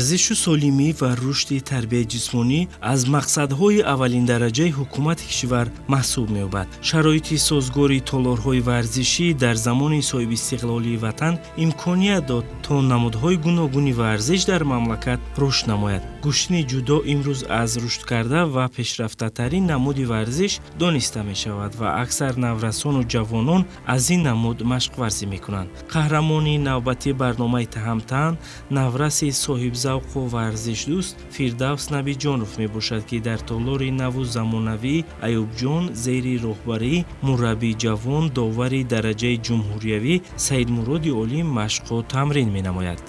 варзишу солимӣ ва рушди тарбияи ҷисмонӣ аз мақсадҳои аввалиндараҷаи ҳукумати кишвар маҳсуб меёбад. шароити созгори толорҳои варзишӣ дар замони соҳибистиқлолии ватан имконият дод то намудҳои гуногуни варзиш дар мамлакат рушд намояд. гӯштини ҷудо имрӯз аз рушдкарда ва пешрафтатарин намуди варзиш дониста мешавад ва аксар наврасону ҷавонон аз ин намуд машқварзӣ мекунанд. қаҳрамони навбатии барномаи таҳамтан навраси соҳибзавқу варзишдӯст Фирдавс Набиҷонов мебошад, ки дар толори наву замонавӣ Аюбҷон зери роҳбарии мураббии ҷавон довари дараҷаи ҷумҳуриявӣ Саидмуроди Олим машқу тамрин менамояд.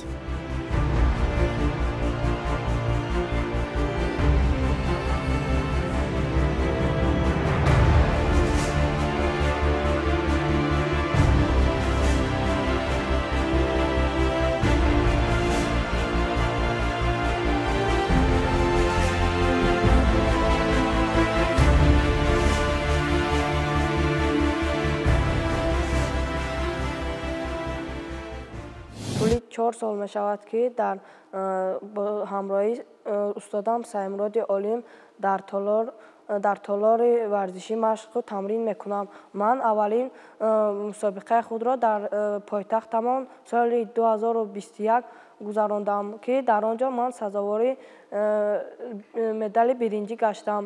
Пули 4 сол мешавад, ки дар ҳамроҳи устодам Саидмуроди Олим дар толори варзишӣ машқу тамрин мекунам. Ман аввалин мусобиқаи худро дар пойтахтамон соли 2021 гузарондам, ки дар он ҷо ман сазовори медали биринҷӣ гаштам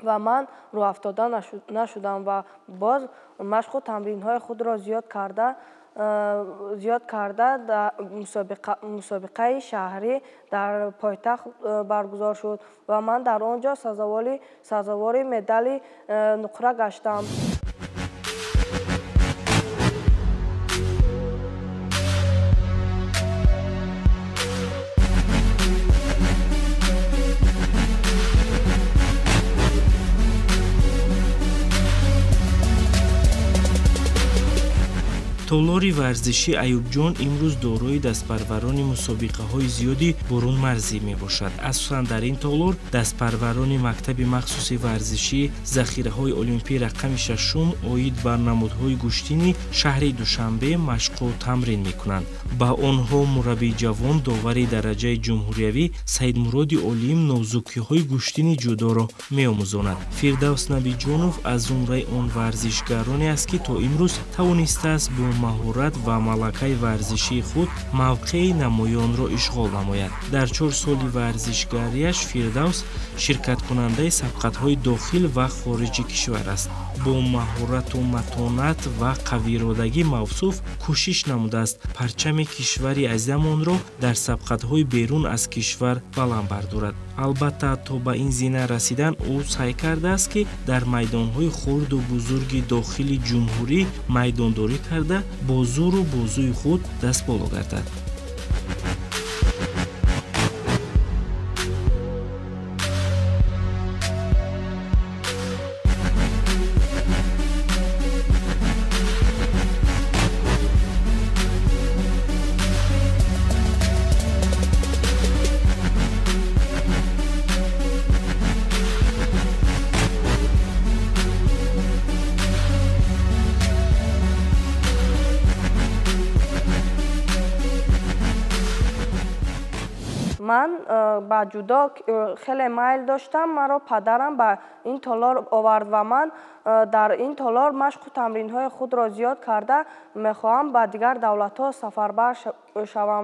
ва ман рӯафтода нашудам ва боз машқу тамринҳои худро зиёд карда мусобиқаи шаҳрӣ дар пойтахт баргузор шуд ва ман дар он ҷо сазовори медали нуқра гаштам. толори варзиши Аюбҷон имрӯз дорои дастпарварони мусобиқаҳои зиёди бурунмарзӣ мебошад. асосан дар ин толор дастпарварони мактаби махсуси варзишӣ захираҳои олимпии рақами 6 оид ба намудҳои гӯштини шаҳри Душанбе машқу тамрин мекунанд. ба онҳо мураббии ҷавон довари дараҷаи ҷумҳуриявӣ Саидмуроди Олим нозукиҳои гӯштини ҷудоро меомӯзонад. Фирдавс Набиҷонов аз зумраи он варзишгароне аст, ки то имрӯз тавонистааст бо маҳорат ва малакаи варзишии худ мавқеи намоёнро ишғол намояд. дар 4 соли варзишгариаш Фирдавс ширкаткунандаи сабқатҳои дохил ва хориҷи кишвар аст. бо маҳорату матонат ва қавииродагӣ мавсуф кӯшиш намудааст парчами кишвари азизамонро дар сабқатҳои берун аз кишвар баланд бардорад. албатта то ба ин зина расидан ӯ саъй кардааст, ки дар майдонҳои хурду бузурги дохили ҷумҳурӣ майдондорӣ карда бо зӯру бозуи худ даст боло гардад. ман ба ҷудо хеле майл доштам. маро падарам ба ин толор овард ва ман дар ин толор машқу тамринҳои худро зиёд карда мехоҳам ба дигар давлатҳо сафарбар шавам.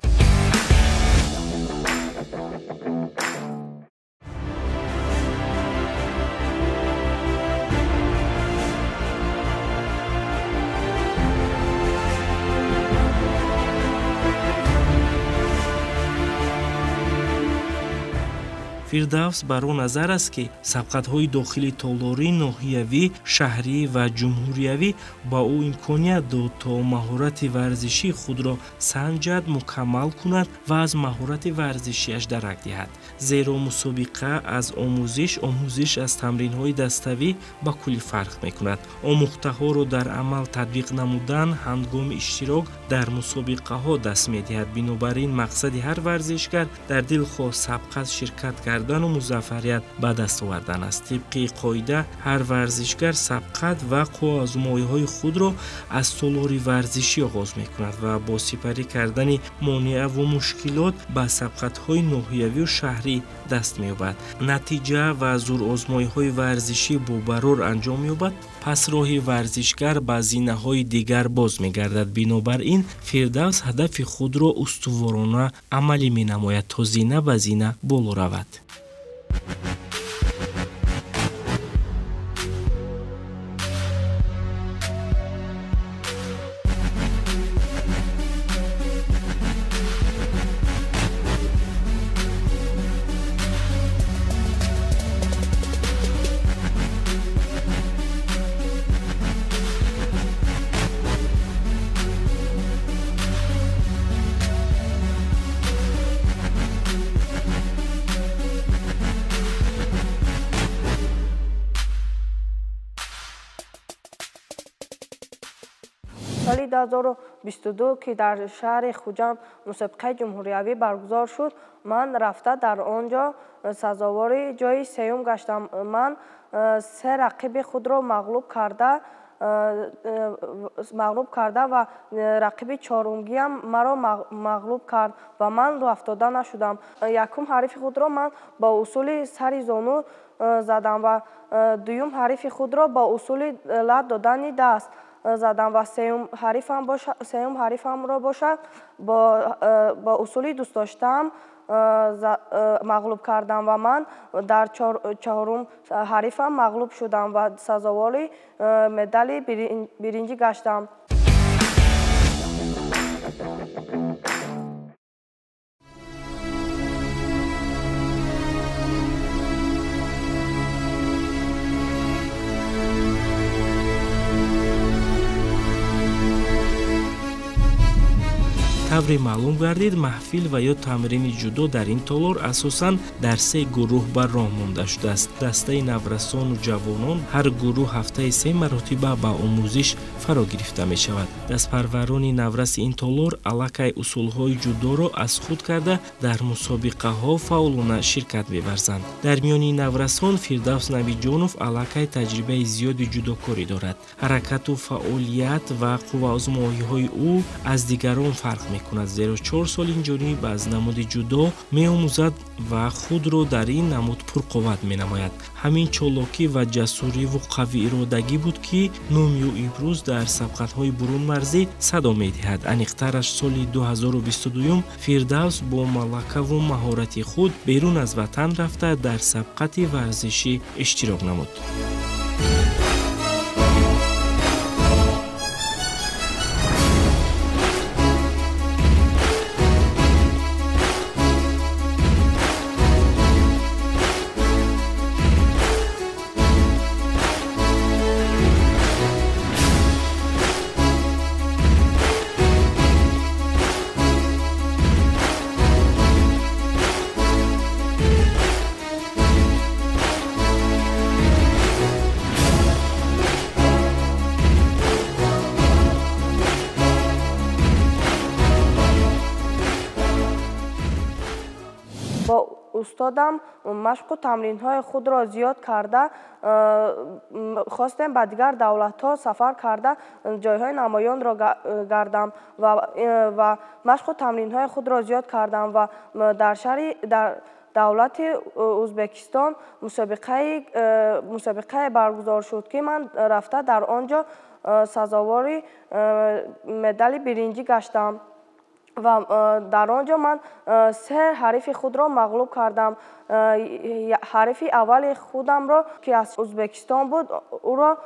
Фирдавс бар он назар аст, ки сабқатҳои дохили толорӣ ноҳиявӣ, шаҳрӣ ва ҷумҳуриявӣ ба ӯ имконият дод то маҳорати варзишии худро санҷад, мукаммал кунад ва аз маҳорати варзишиаш дарак диҳад. зеро мусобиқа аз омӯзиш аз тамринҳои даставӣ ба куллӣ фарқ мекунад. омӯхтаҳоро дар амал татбиқ намудан ҳангоми иштирок дар мусобиқаҳо даст медиҳад. бинобар ин мақсади ҳар варзишгар дар дил хоҳ сабқат ширкат кардан кардану музаффарият ба даст овардан аст. Тибқи қоида ҳар варзишгар сабқат ва қувваозмоиҳои худро аз толори варзишӣ оғоз мекунад ва бо сипарӣ кардани монеаву мушкилот ба сабқатҳои ноҳиявию шаҳрӣ даст меёбад. натиҷа ва зурозмоиҳои варзишӣ бо барор анҷом ёбад, пас роҳи варзишгар ба зинаҳои дигар боз мегардад. бинобар ин Фирдавс ҳадафи худро устуворона амалӣ менамояд то зина ба зина боло равад. соли 2022 ки дар шаҳри Хуҷанд мусобиқаи ҷумҳуриявӣ баргузор шуд, ман рафта дар он ҷо сазовори ҷои сеюм гаштам. Ман се рақиби худро мағлуб карда ва рақиби чорумгиам маро мағлуб кард ва ман рафтода нашудам. Якум ҳарифи худро ман ба усули сари зону задам ва дуюм ҳарифи худро ба усули лат додани даст задам ва сеюм ҳарифамро бошад ба усули дӯстдоштаам мағлуб кардам ва ман дар чаҳорум ҳарифам мағлуб шудам ва сазовори медали биринҷӣ гаштам. тавре маълум гардид, маҳфил ва ё тамрини ҷудо дар ин толор асосан дар се гурӯҳ ба роҳ монда шудааст. Дастаи наврасону ҷавонон ҳар гурӯҳ ҳафтаи 3 маротиба ба омӯзиш фаро гирифта мешавад. Дастпарварони навраси ин толор аллакай усулҳои ҷудоро аз худ карда дар мусобиқаҳо фаъолона ширкат меварзанд. Дар миёни наврасон Фирдавс Навиҷонов аллакай таҷрибаи зиёди ҷудокорӣ дорад. ҳаракату фаъолият ва қувваозмоиҳои ӯ аз дигарон фарқ мекунад, зеро 4 сол инҷониб аз намуди ҷудо меомӯзад ва худро дар ин намуд пурқувват менамояд. ҳамин чолокӣ ва ҷасуриву қавииродагӣ буд ки номи ӯ имрӯз дар сабқатҳои бурунмарзӣ садо медиҳад. Аниқтараш соли 2022 Фирдавс бо малакаву маҳорати худ берун аз ватан рафта дар сабқати варзишӣ иштирок намуд. با استادم مشق و تمرین‌های خود را زیاد کرده خواستم به دیگر دولت‌ها سفر کرده جای‌های نمایان را گردم و مشق و تمرین‌های خود را زیاد کردم و در دولت ازبکستان مسابقه برگزار شد که من رفته در آنجا سزاوار مدال برنجی گشتم و در آنجا من 3 حریف خود را مغلوب کردم. حریف اول خودم را که از ازبکستان بود او را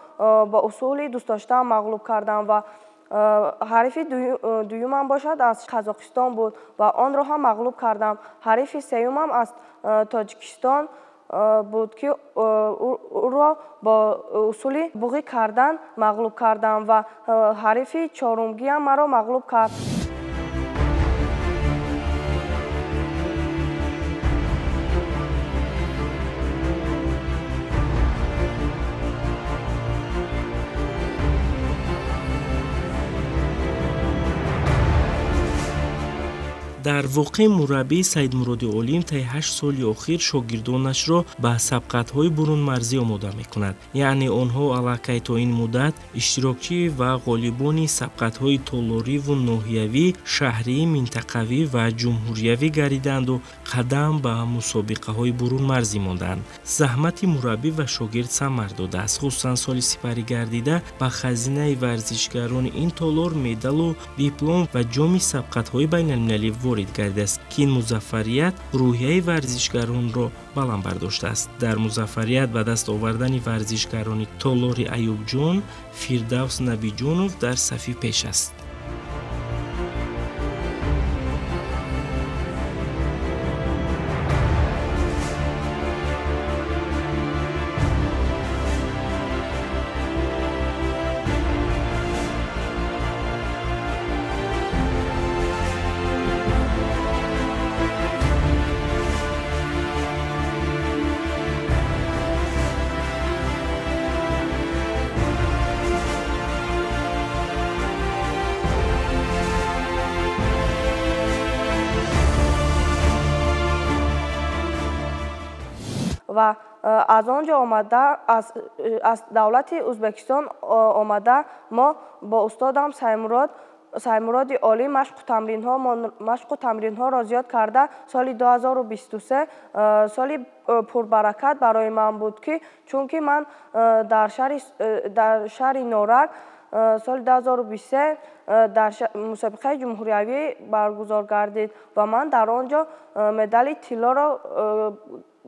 با اصول دوست داشتم مغلوب کردم و حریف دویمم باشد از قزاقستان بود و آن را هم مغلوب کردم. حریف سومم از تاجیکستان بود که او را با اصول بوغی کردن مغلوب کردم و حریف چهارمگی هم مرا مغلوب کرد. дар воқеъ мураббии Саидмуроди Олим таи 8 соли охир шогирдонашро ба сабқатҳои бурунмарзӣ омода мекунад. Яъне онҳо аллакай то ин муддат иштирокчӣ ва ғолибони сабқатҳои толориву ноҳиявӣ, шаҳрӣ, минтақавӣ ва ҷумҳуриявӣ гариданду қадам ба мусобиқаҳои бурунмарзӣ монданд. заҳмати мураббӣ ва шогирд самар додааст. хусусан соли сипарӣ гардида ба хазинаи варзишгарони ин толор медалу диплом ва ҷоми сабқатҳои байналмилалӣ ворид гардидааст ки ин музаффарият рӯҳияи варзишгаронро баланд бардоштааст. дар музаффарият ба даст овардани варзишгарони толори Аюбҷон, Фирдавс Набиҷонов дар сафи пеш аст. و از آنجا آمده از دولت ازبکستان آمده ما با استادم سیمراد عالی مشق و تمرین ها را زیاد کرده. سال 2023 سال پربرکت برای من بود که چون که من در شهر نورک سال 2023 در مسابقه جمهوریوی برگزار گردید و من در آنجا مدال طلا را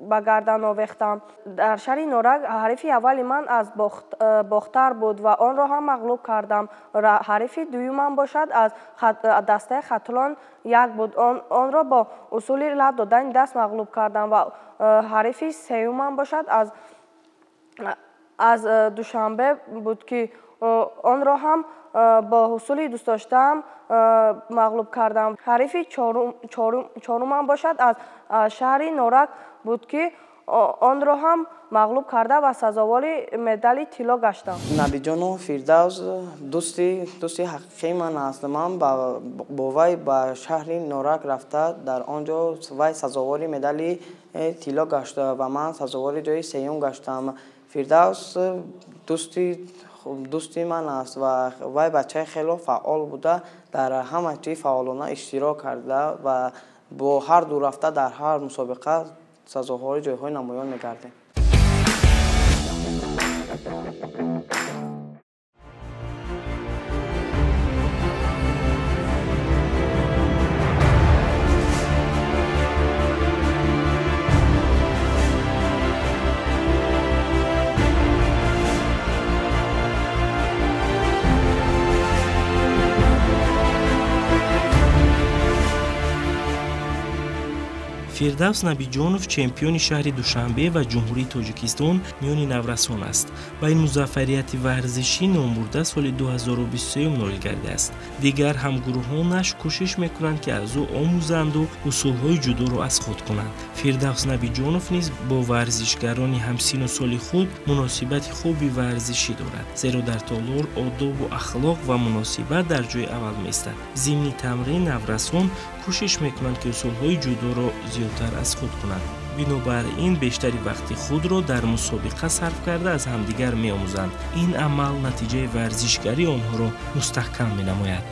به گردن آویختم. در شهر نورک حریف اول من از باختر بود و آن را هم مغلوب کردم. حریف دوم باشد از دسته خطلان یک بود، آن را با اصول لب دادن دست مغلوب کردم و حریف سوم باشد از دوشنبه بود که آن را هم با حصول دوست داشتم مغلوب کردم. حریف چهارم باشد از شهر نورک بود که آن را هم مغلوب کرده و سزاوار مدال طلا گشتم. نبیجان فیردوس دوستی حقیقی من است. من با وی به شهر نورک رفته، در آنجا وی سزاوار مدال طلا گشته و من سزاوار جای سوم گشتم. فیردوس دوستی من است و وی بچه خیلی فعال بوده، در همه چی فعالانه اشتراک کرده و با هر دو رفته در هر مسابقه سزاوار جایهای نمایان می‌گرده. фирдавс набиҷонов чемпиони шаҳри душанбе ва ҷумҳурии тоҷикистон миёни наврасон аст. ба ин музаффарияти варзишӣ номбурда соли 2023 ноил гардидааст. дигар ҳамгурӯҳонаш кӯшиш мекунанд ки аз ӯ омӯзанду усулҳои ҷудоро аз худ кунанд. фирдавс набиҷонов низ бо варзишгарони ҳамсину соли худ муносибати хуби варзишӣ дорад, зеро дар толор одобу ахлоқ ва муносибат дар ҷои аввал меистад. зимни тамрин наврасон кӯшиш мекунанд ки усулҳои ҷудоро зиёдтар аз худ кунанд. бинобар ин бештари вақти худро дар мусобиқа сарф карда аз ҳамдигар меомӯзанд. ин амал натиҷаи варзишгарии онҳоро мустаҳкам менамояд.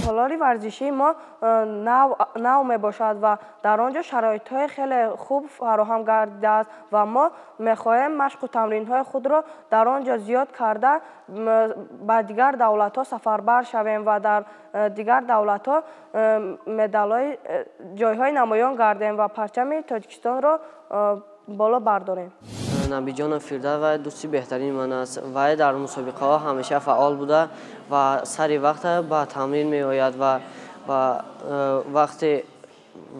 تالار ورزشی ما نو می باشد و در آنجا شرایط های خیلی خوب فراهم گردیده است و ما میخواهیم مشق و تمرین های خود را در آنجا زیاد کرده به دیگر دولت ها سفربر شویم و در دیگر دولت ها جای های نمایان گردیم و پرچم تاجیکستان را بالا برداریم. نبیجان فیردوس و دوستی بهترین من است. وای در مسابقه ها همیشه فعال بوده و سری وقت با تمرین می آید و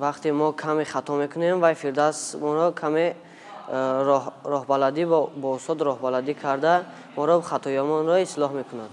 وقتی ما کمی خطا میکنیم و فیردوس ما را کمی راه بلدی با استاد راه بلدی کرده ما را خطایمان را اصلاح میکند.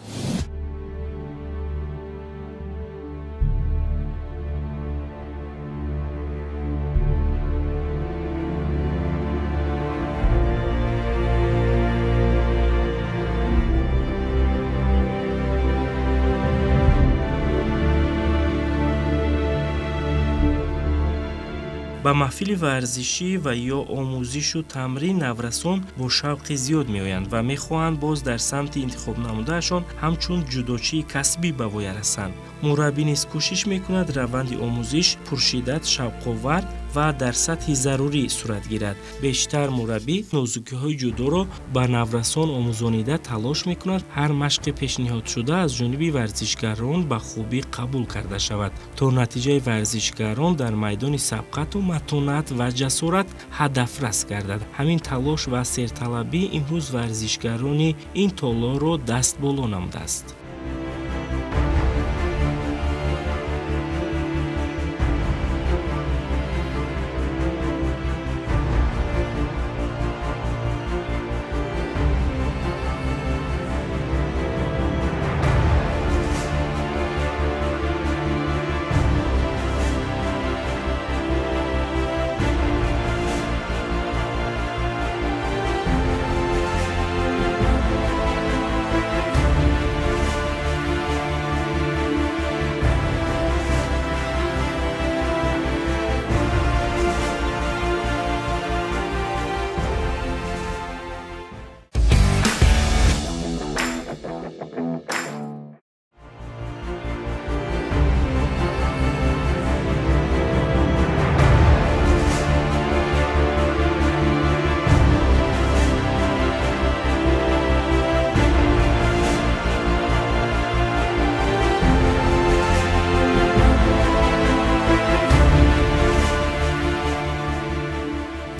ба маҳфили варзишӣ ва ё омӯзишу тамрин наврасон бо шавқи зиёд меоянд ва мехоҳанд боз дар самти интихоб намудаашон ҳамчун ҷудочии касбӣ ба воя расанд. мураббӣ низ кӯшиш мекунад раванди омӯзиш пуршиддат, шавқовар ва дар сатҳи зарурӣ сурат гирад. бештар мураббӣ нозукиҳои ҷудоро ба наврасон омӯзонида талош мекунад ҳар машқи пешниҳодшуда аз ҷониби варзишгарон ба хубӣ қабул карда шавад, то натиҷаи варзишгарон дар майдони сабқату матонат ва ҷасорат ҳадафрас гардад. ҳамин талош ва серталабӣ имрӯз варзишгарони ин толорро даст боло намудааст.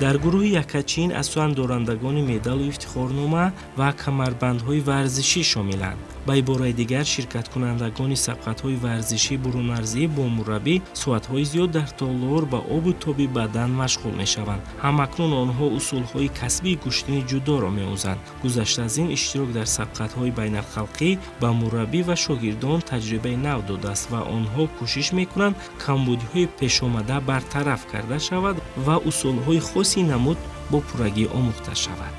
дар гурӯҳи якачин асоан дорандагони медалу ифтихорнома ва камарбандҳои варзишӣ шомиланд. ба ибораи дигар ширкаткунандагони сабқатҳои варзишӣ бурунмарзӣ бо мураббӣ соатҳои зиёд дар толор ба обу тоби бадан машғул мешаванд. ҳамакнун онҳо усулҳои касбии куштини ҷудоро меомӯзанд. гузашта аз ин иштирок дар сабқатҳои байналхалқӣ ба мураббӣ ва шогирдон таҷрибаи нав додааст ва онҳо кӯшиш мекунанд камбудиҳои пешомада бартараф карда шавад ва усулҳои хоси намуд бо пуррагӣ омӯхта шавад.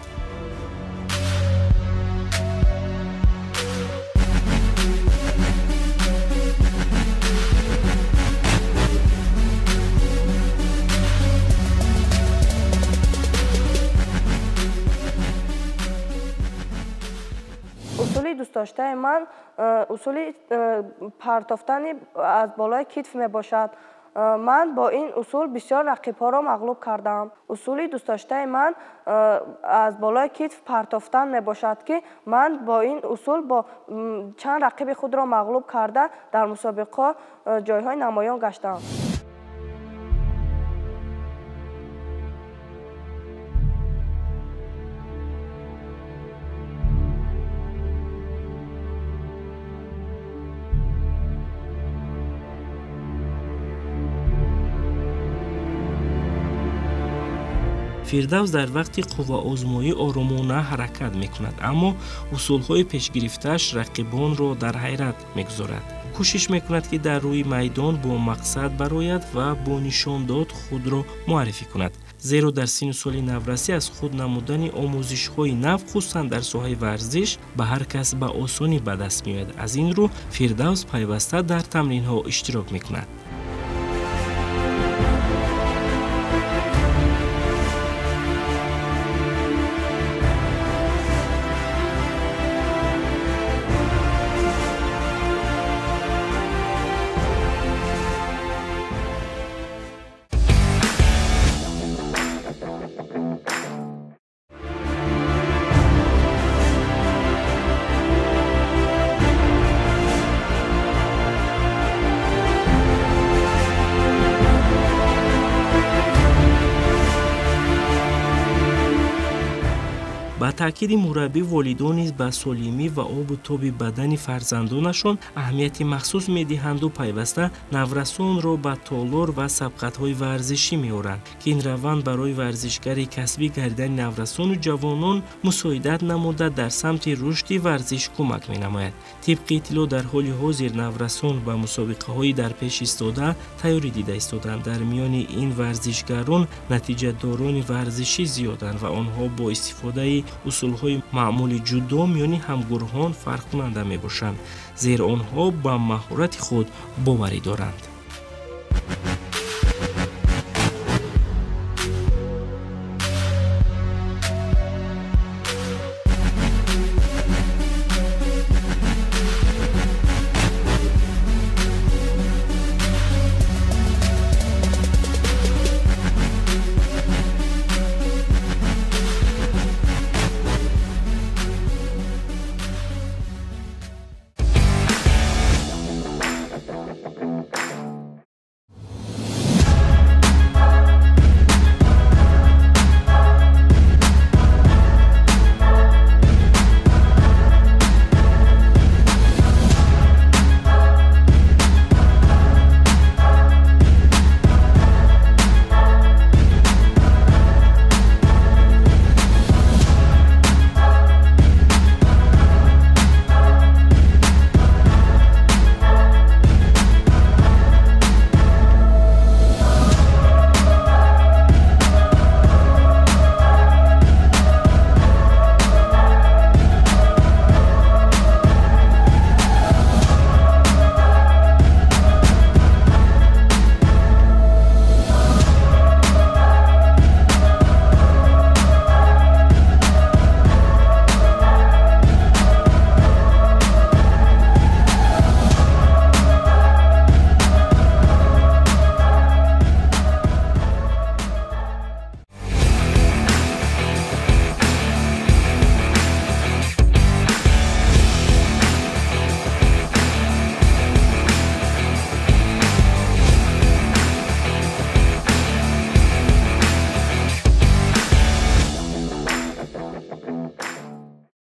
усули дӯстдоштаи ман усули партофтани аз болои китф мебошад. ман бо ин усул бисёр рақибҳоро мағлуб кардам. усули дӯстдоштаи ман аз болои китф партофтан мебошад, ки ман бо ин усул бо чанд рақиби худро мағлуб карда дар мусобиқаҳо ҷойҳои намоён гаштам. фирдавс дар вақти қувваозмоӣ оромона ҳаракат мекунад, аммо усулҳои пешгирифтааш рақибонро дар ҳайрат мегузорад. кӯшиш мекунад, ки дар рӯи майдон бо мақсад барояд ва бо нишондод худро муаррифӣ кунад. зеро дар сину соли наврасӣ аз худ намудани омӯзишҳои нав, хусусан дар соҳаи варзиш, ба ҳар кас ба осонӣ ба даст меояд. аз ин рӯ фирдавс пайваста дар тамринҳо иштирок мекунад. таъкиди мураббӣ, волидон низ ба солимӣ ва обу тоби бадани фарзандонашон аҳамияти махсус медиҳанду пайваста наврасонро ба толор ва сабқатҳои варзишӣ меоранд, ки ин раванд барои варзишгари касбӣ гардидани наврасону ҷавонон мусоидат намуда дар самти рушди варзиш кӯмак менамояд. тибқи иттилоъ дар ҳоли ҳозир наврасон ба мусобиқаҳои дар пеш истода тайёрӣ дида истоданд. дар миёни ин варзишгарон натиҷадорони варзишӣ зиёданд ва онҳо бо истифодаи усулҳои маъмули ҷудо миёни ҳамгурҳон фарқкунанда мебошанд, зеро онҳо ба маҳорати худ боварӣ доранд.